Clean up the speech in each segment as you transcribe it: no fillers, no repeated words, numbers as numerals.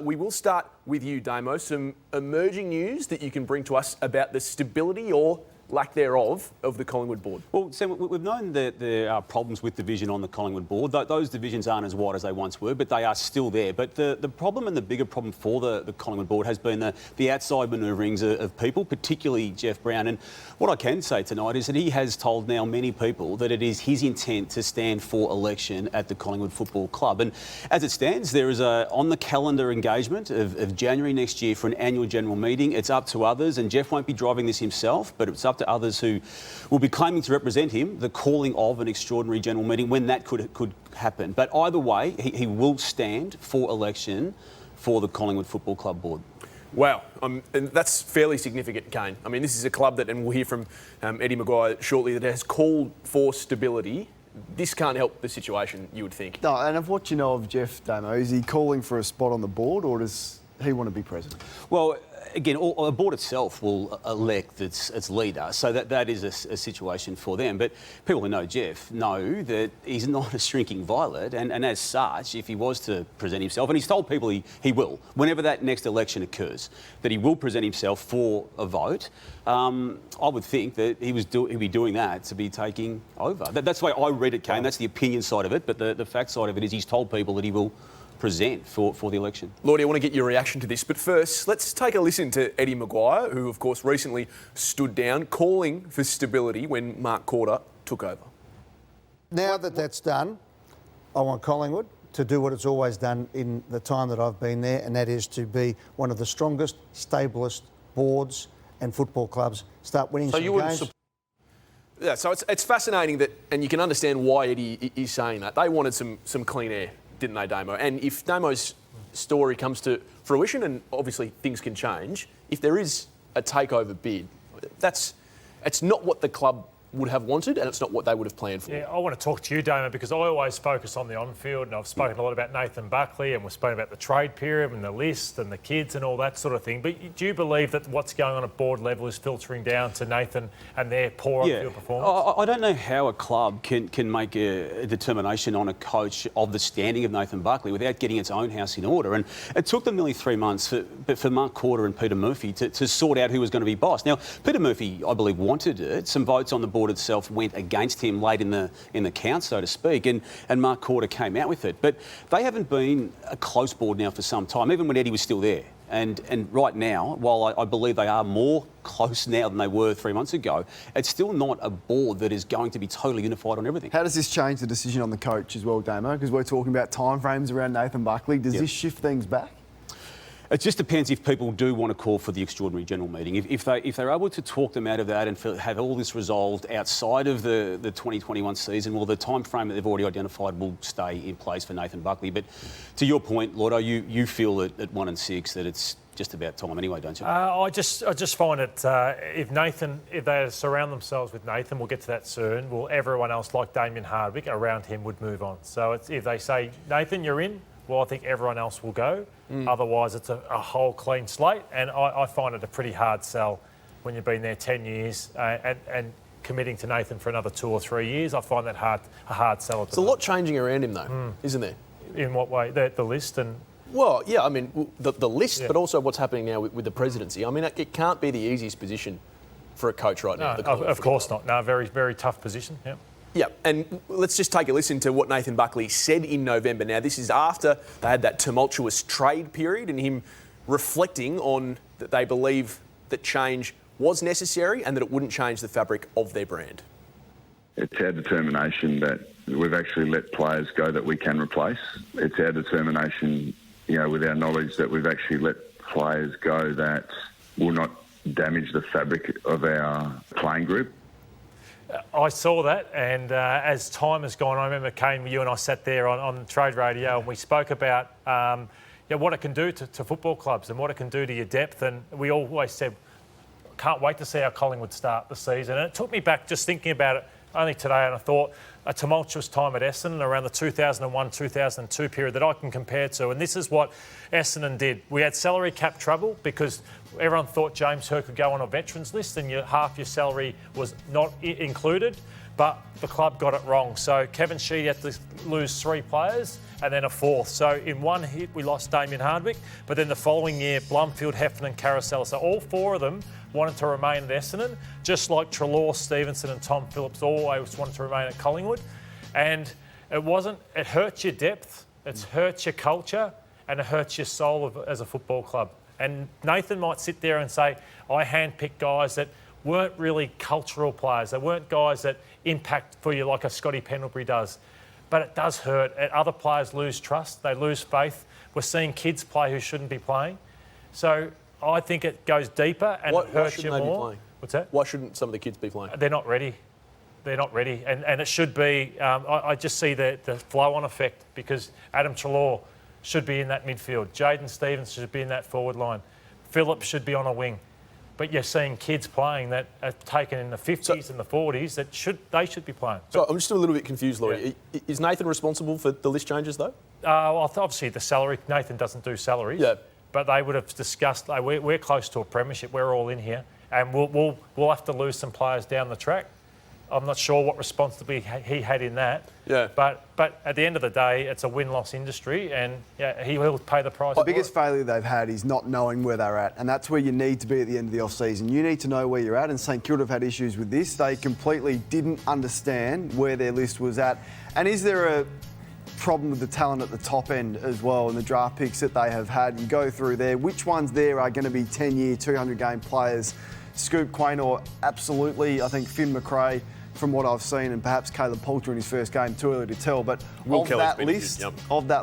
We will start with you, Damo. Some emerging news that you can bring to us about the stability or lack thereof of the Collingwood board. Well, Sam, we've known that there are problems with division on the Collingwood board. Those divisions aren't as wide as they once were, but they are still there. But the problem and the bigger problem for the Collingwood board has been the outside manoeuvrings of people, particularly Jeff Brown. And what I can say tonight is that he has told now many people that it is his intent to stand for election at the Collingwood Football Club. And as it stands, there is a on-the-calendar engagement of January next year for an annual general meeting. It's up to others, and Jeff won't be driving this himself, but it's up to others who will be claiming to represent him, the calling of an extraordinary general meeting when that could happen. But either way, he will stand for election for the Collingwood Football Club board. Wow, and that's fairly significant, Kane. I mean, this is a club that, and we'll hear from Eddie McGuire shortly, that has called for stability. This can't help the situation, you would think. No, and of what you know of Jeff, Damo, is he calling for a spot on the board, or does he want to be president? Well, again, the board itself will elect its leader, so that is a situation for them. But people who know Jeff know that he's not a shrinking violet, and as such, if he was to present himself, and he's told people he will, whenever that next election occurs, that he will present himself for a vote, I would think that he'd be doing that to be taking over. That's the way I read it, Kane. That's the opinion side of it, but the fact side of it is he's told people that he will present for the election. Lordy, I want to get your reaction to this, but first, let's take a listen to Eddie McGuire, who, of course, recently stood down, calling for stability when Mark Korda took over. Now that that's done, I want Collingwood to do what it's always done in the time that I've been there, and that is to be one of the strongest, stablest boards and football clubs. Start winning some games. Yeah, so it's fascinating that, and you can understand why Eddie is saying that. They wanted some clean air, didn't they, Damo? And if Damo's story comes to fruition, and obviously things can change, if there is a takeover bid, it's not what the club would have wanted, and it's not what they would have planned for. Yeah, I want to talk to you, Damo, because I always focus on the on-field, and I've spoken a lot about Nathan Buckley, and we've spoken about the trade period and the list and the kids and all that sort of thing. But do you believe that what's going on at board level is filtering down to Nathan and their poor on-field performance? I don't know how a club can make a determination on a coach of the standing of Nathan Buckley without getting its own house in order. And it took them nearly 3 months for Mark Korda and Peter Murphy to sort out who was going to be boss. Now, Peter Murphy, I believe, wanted it. Some votes on the board itself went against him late in the count, so to speak, and Mark Korda came out with it. But they haven't been a close board now for some time, even when Eddie was still there. And right now, while I believe they are more close now than they were 3 months ago, it's still not a board that is going to be totally unified on everything. How does this change the decision on the coach as well, Damo? Because we're talking about timeframes around Nathan Buckley. Does this shift things back? It just depends if people do want to call for the extraordinary general meeting. If they're able to talk them out of that and have all this resolved outside of the 2021 season, well, the time frame that they've already identified will stay in place for Nathan Buckley. But to your point, Lordo, you feel that at 1 and 6 that it's just about time anyway, don't you? I just find it, if they surround themselves with Nathan, we'll get to that soon, well, everyone else like Damien Hardwick around him would move on. So if they say, Nathan, you're in, well, I think everyone else will go. Otherwise, it's a whole clean slate. And I find it a pretty hard sell when you've been there 10 years and committing to Nathan for another 2 or 3 years. I find that a hard sell. There's a lot changing around him, though, isn't there? In what way? The list and... Well, yeah, I mean, the list, but also what's happening now with the presidency. I mean, it can't be the easiest position for a coach right now. No, of course not. No, very, very tough position, yeah. Yeah, and let's just take a listen to what Nathan Buckley said in November. Now, this is after they had that tumultuous trade period and him reflecting on that they believe that change was necessary and that it wouldn't change the fabric of their brand. It's our determination that we've actually let players go that we can replace. It's our determination, with our knowledge that we've actually let players go that will not damage the fabric of our playing group. I saw that, and as time has gone, I remember, Kane, you and I sat there on trade radio and we spoke about what it can do to football clubs and what it can do to your depth, and we always said, can't wait to see how Collingwood start the season. And it took me back just thinking about it only today, and I thought a tumultuous time at Essendon around the 2001-2002 period that I can compare to, and this is what Essendon did. We had salary cap trouble because everyone thought James Hird could go on a veterans list and half your salary was not included. but the club got it wrong. So Kevin Sheedy had to lose 3 players and then a 4th. So in one hit, we lost Damien Hardwick, but then the following year, Blumfield, Heffernan, Carousel. So all 4 of them wanted to remain at Essendon, just like Treloar, Stevenson and Tom Phillips always wanted to remain at Collingwood. And it hurts your depth, it hurts your culture, and it hurts your soul as a football club. And Nathan might sit there and say, I handpicked guys that weren't really cultural players. They weren't guys that impact for you like a Scotty Pendlebury does. But it does hurt. Other players lose trust. They lose faith. We're seeing kids play who shouldn't be playing. So I think it goes deeper and it hurts you more. Why shouldn't they be playing? What's that? Why shouldn't some of the kids be playing? They're not ready. They're not ready. And it should be, I just see the flow-on effect because Adam Treloar should be in that midfield. Jaden Stevens should be in that forward line. Phillips should be on a wing. But you're seeing kids playing that are taken in the 50s and the 40s that they should be playing. So I'm just a little bit confused, Laurie. Yeah. Is Nathan responsible for the list changes, though? Obviously, the salary. Nathan doesn't do salaries. Yeah. But they would have discussed. We're close to a premiership. We're all in here, and we'll have to lose some players down the track. I'm not sure what responsibility he had in that. Yeah. But at the end of the day, it's a win-loss industry, and he will pay the price. The biggest failure they've had is not knowing where they're at, and that's where you need to be at the end of the off-season. You need to know where you're at, and St Kilda have had issues with this. They completely didn't understand where their list was at. And is there a problem with the talent at the top end as well, and the draft picks that they have had? You go through there, which ones there are going to be 10-year, 200-game players? Scoop Quaynor, absolutely. I think Finn McRae, from what I've seen, and perhaps Caleb Poulter in his first game, too early to tell. But of that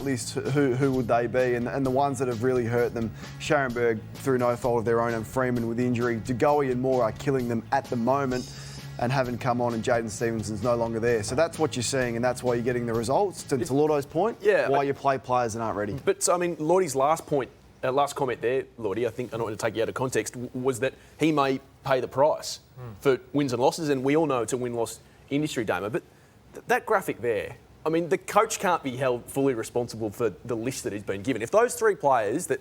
list, who would they be? And the ones that have really hurt them, Scharenberg through no fault of their own, and Freeman with injury. DeGoey and Moore are killing them at the moment and haven't come on, and Jaden Stevenson's no longer there. So that's what you're seeing, and that's why you're getting the results. To Lordo's point, why you play players that aren't ready. But, so, I mean, Lordie's last comment there, Lordie, I think I don't want to take you out of context, was that he may pay the price for wins and losses, and we all know it's a win-loss industry, Damo. But that graphic there, I mean, the coach can't be held fully responsible for the list that he's been given. If those 3 players that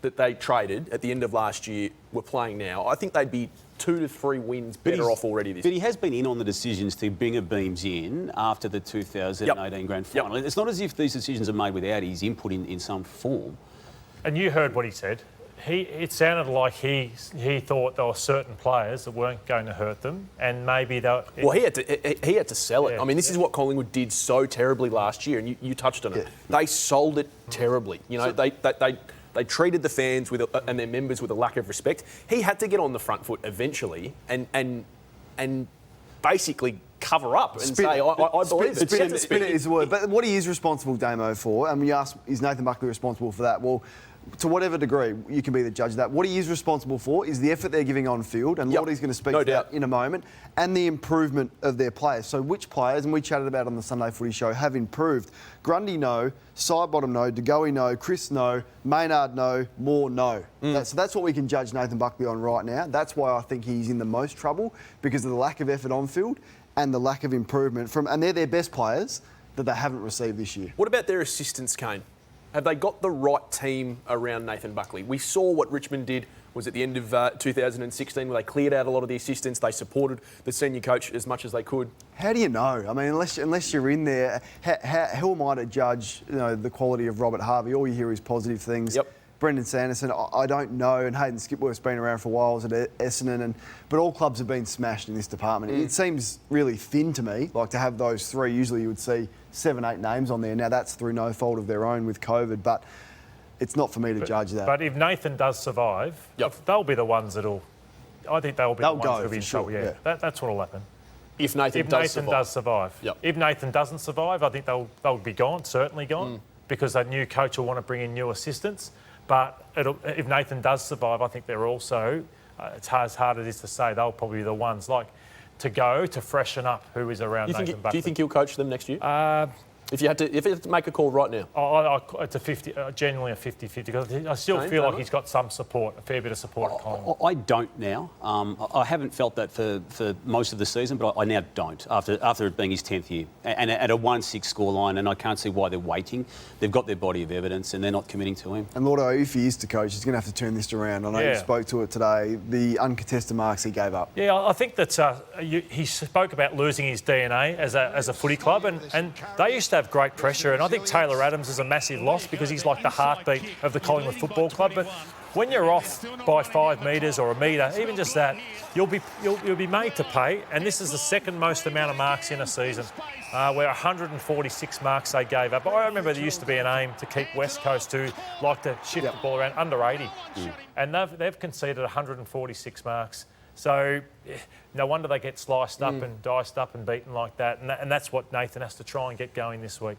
they traded at the end of last year were playing now, I think they'd be 2 to 3 wins better off already this year. But he has been in on the decisions to bring a Beams in after the 2018 Grand Final. It's not as if these decisions are made without his input in some form. And you heard what he said. It sounded like he thought there were certain players that weren't going to hurt them, and maybe they. Well, he had to sell it. Yeah, I mean, this is what Collingwood did so terribly last year, and you touched on it. They sold it terribly. You know, they treated the fans and their members with a lack of respect. He had to get on the front foot eventually, and basically cover up and say, I believe it. Spin it is the word. But what he is responsible, Damo, for, and we asked, is Nathan Buckley responsible for that? Well, to whatever degree, you can be the judge of that. What he is responsible for is the effort they're giving on field, and Lordie's going to speak to that in a moment, and the improvement of their players. So which players, and we chatted about on the Sunday Footy Show, have improved? Grundy no, Sidebottom no, DeGoey no, Chris no, Maynard no, Moore no. So that's what we can judge Nathan Buckley on right now. That's why I think he's in the most trouble, because of the lack of effort on field and the lack of improvement from, and they're their best players that they haven't received this year. What about their assistants, Kane? Have they got the right team around Nathan Buckley? We saw what Richmond did was at the end of 2016 where they cleared out a lot of the assistants. They supported the senior coach as much as they could. How do you know? I mean, unless you're in there, how am I to judge the quality of Robert Harvey? All you hear is positive things. Yep. Brendan Sanderson, I don't know, and Hayden Skipworth's been around for a while, was at Essendon, but all clubs have been smashed in this department. It seems really thin to me, like to have those 3. Usually you would see 7, 8 names on there. Now that's through no fault of their own with COVID, but it's not for me to judge that. But if Nathan does survive, they'll be the ones that'll. I think they'll be the ones that'll be in trouble. Yeah, that's what'll happen. If Nathan does survive. Yep. If Nathan doesn't survive, I think they'll be gone, certainly gone, because a new coach will want to bring in new assistants. But if Nathan does survive, I think they're also, it's as hard as it is to say, they'll probably be the ones like to freshen up who is around Nathan Buckley. Do you think he'll coach them next year? If you had to make a call right now. It's a 50, genuinely a 50-50 because I still Shane, feel like Damo? he's got some support, a fair bit of support at Collingwood. I don't now. I haven't felt that for most of the season, but I now don't after it being his 10th year. And at a 1-6 scoreline, and I can't see why they're waiting. They've got their body of evidence and they're not committing to him. And Lordo, if he is to coach, he's going to have to turn this around. I know you spoke to it today, the uncontested marks he gave up. Yeah, I think that he spoke about losing his DNA as a footy club, and they used to have great pressure. And I think Taylor Adams is a massive loss because he's like the heartbeat of the Collingwood Football Club. But when you're off by 5 metres or a metre, even just that, you'll be made to pay. And this is the second most amount of marks in a season, where 146 marks they gave up. I remember there used to be an aim to keep West Coast who like to shift the ball around under 80, and they've conceded 146 marks. So no wonder they get sliced up and diced up and beaten like that. And that's what Nathan has to try and get going this week.